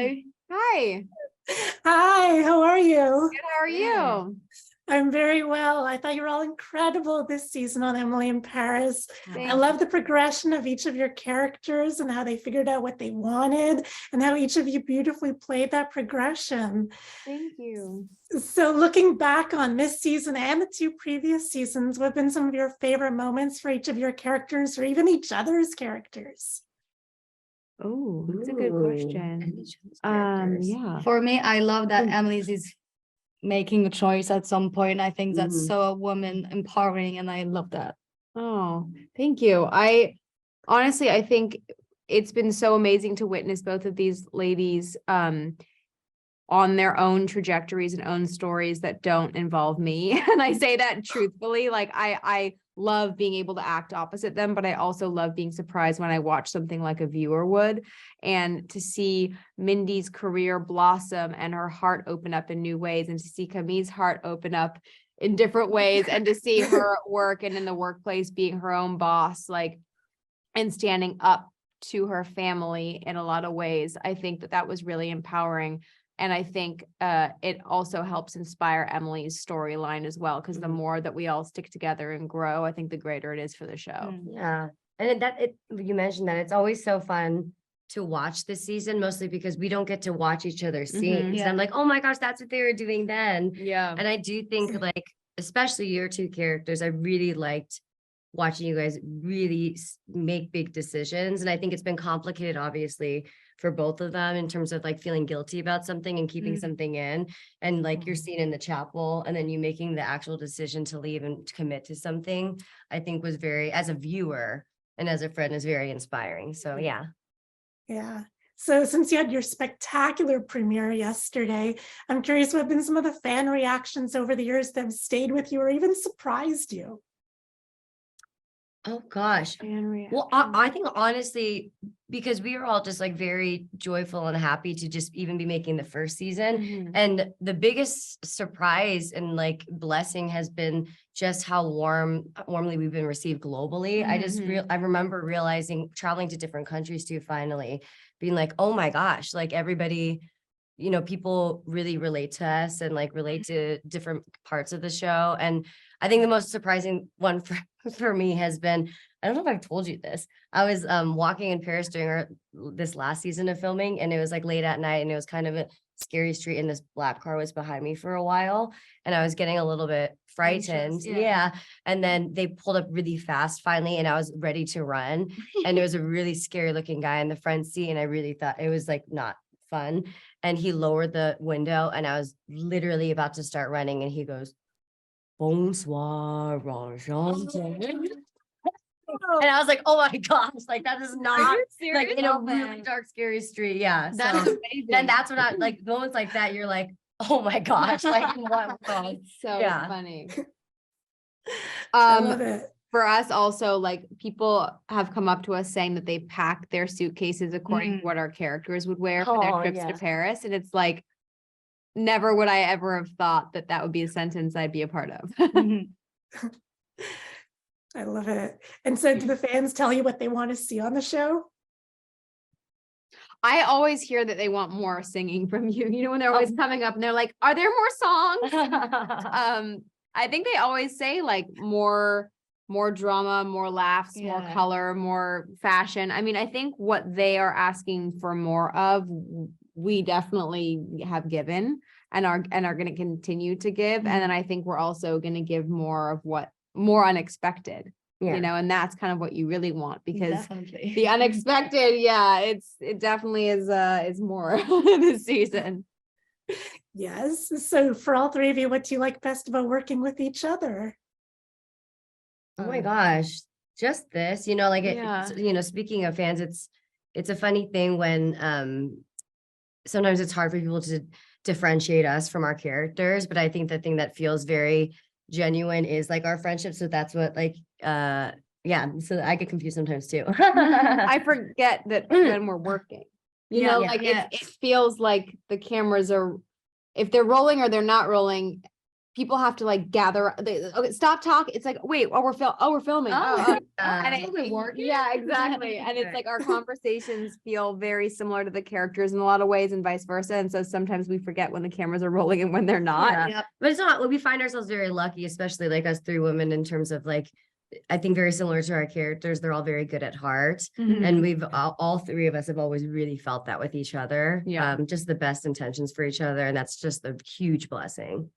Hi. Hi, how are you? Good, how are you? I'm very well. I thought you were all incredible this season on Emily in Paris. I Thank love the progression of each of your characters and how they figured out what they wanted and how each of you beautifully played that progression. Thank you. So looking back on this season and the two previous seasons, what have been some of your favorite moments for each of your characters or even each other's characters? Oh, that's a good question. Yeah. For me, I love that Emily's is making a choice at some point. I think that's so woman empowering, and I love that. Oh, thank you. I think it's been so amazing to witness both of these ladies on their own trajectories and own stories that don't involve me. And I say that truthfully, like I love being able to act opposite them, but I also love being surprised when I watch something like a viewer would. And to see Mindy's career blossom and her heart open up in new ways, and to see Camille's heart open up in different ways, and to see her at work and in the workplace being her own boss, like, and standing up to her family in a lot of ways. I think that was really empowering. And I think it also helps inspire Emily's storyline as well, because the more that we all stick together and grow, I think the greater it is for the show. Yeah. And you mentioned that it's always so fun to watch this season, mostly because we don't get to watch each other's scenes. Yeah. And I'm like, oh my gosh, that's what they were doing then. Yeah. And I do think, like, especially your two characters, I really liked watching you guys really make big decisions. And I think it's been complicated, obviously, for both of them in terms of like feeling guilty about something and keeping something in, and like your scene in the chapel, and then you making the actual decision to leave and to commit to something, I think was very, as a viewer and as a friend, is very inspiring. So yeah. Yeah. So since you had your spectacular premiere yesterday, I'm curious what have been some of the fan reactions over the years that have stayed with you or even surprised you? Oh gosh. Well, I think honestly, because we were all just like very joyful and happy to just even be making the first season. And the biggest surprise and like blessing has been just how warmly we've been received globally. I remember realizing, traveling to different countries too, finally being like, oh my gosh, like everybody, you know, people really relate to us and like relate to different parts of the show. And I think the most surprising one for me has been, I don't know if I've told you this. I was walking in Paris during this last season of filming, and it was like late at night, and it was kind of a scary street, and this black car was behind me for a while, and I was getting a little bit frightened. Yeah. And then they pulled up really fast finally, and I was ready to run. And it was a really scary looking guy in the front seat, and I really thought it was like not fun. And he lowered the window, and I was literally about to start running, and he goes, "Bonsoir, Rajante." And I was like, oh my gosh, like that is not like in a really dark, scary street. Yeah. That's amazing. Then that's when I like moments like that, you're like, oh my gosh, like what world? So Yeah. funny. I love it. For us also, like, people have come up to us saying that they pack their suitcases according to what our characters would wear for their trips to Paris. And it's like, never would I ever have thought that would be a sentence I'd be a part of. I love it. And so do the fans tell you what they want to see on the show? I always hear that they want more singing from you. You know, when they're always coming up and they're like, are there more songs? I think they always say like more drama, more laughs, more color, more fashion. I mean, I think what they are asking for more of, we definitely have given and are going to continue to give. And then I think we're also going to give more of what more unexpected, you know, and that's kind of what you really want, because the unexpected, it definitely is more this season. Yes. So for all three of you, what do you like best about working with each other? Oh my gosh, just this, you know, like, you know, speaking of fans, it's a funny thing when sometimes it's hard for people to differentiate us from our characters, but I think the thing that feels very genuine is like our friendship. So that's what so I get confused sometimes too. I forget that when we're working, you know, it feels like the cameras are, if they're rolling or they're not rolling, people have to like gather, okay, stop talking. It's like, wait, we're filming. And yeah, exactly. And it's like our conversations feel very similar to the characters in a lot of ways and vice versa. And so sometimes we forget when the cameras are rolling and when they're not. Yeah. But it's not, we find ourselves very lucky, especially like us three women, in terms of like, I think very similar to our characters, they're all very good at heart. And we've all three of us have always really felt that with each other. Yeah. Just the best intentions for each other. And that's just a huge blessing.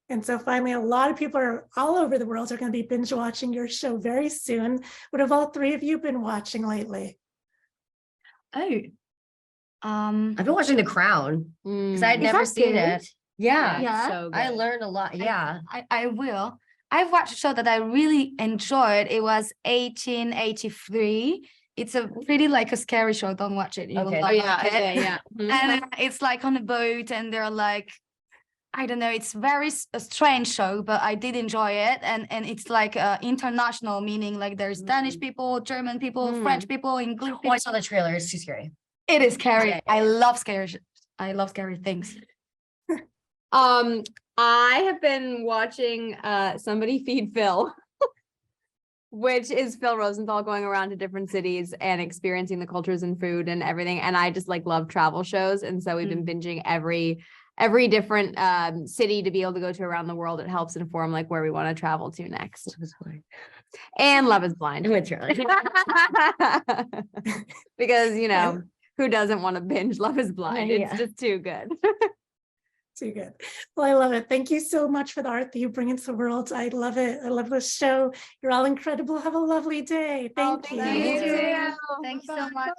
And so finally, a lot of people are all over the world are going to be binge watching your show very soon. What have all three of you been watching lately? Oh, I've been watching The Crown because I'd Is never that seen good? it. Yeah. Yeah. So I good. learned a lot. Yeah. I will. I've watched a show that I really enjoyed. It was 1883. It's a pretty like a scary show. Don't watch it. You will Okay. not Oh yeah, like it. okay, yeah. And it's like on a boat and they're like, I don't know, it's very a strange show, but I did enjoy it. And it's like international, meaning like there's Danish people, German people, French people, English Oh, I people. saw the trailer. It's too scary. It is scary. Yeah. I love scary things. I have been watching Somebody Feed Phil, which is Phil Rosenthal going around to different cities and experiencing the cultures and food and everything. And I just like love travel shows. And so we've been binging every different city to be able to go to around the world. It helps inform like where we want to travel to next. And Love is Blind. I went through it. Because, you know, who doesn't want to binge Love is Blind? Yeah. It's just too good. Too good. Well, I love it. Thank you so much for the art that you bring into the world. I love it. I love this show. You're all incredible. Have a lovely day. Thank you. thank you. Thank you so much.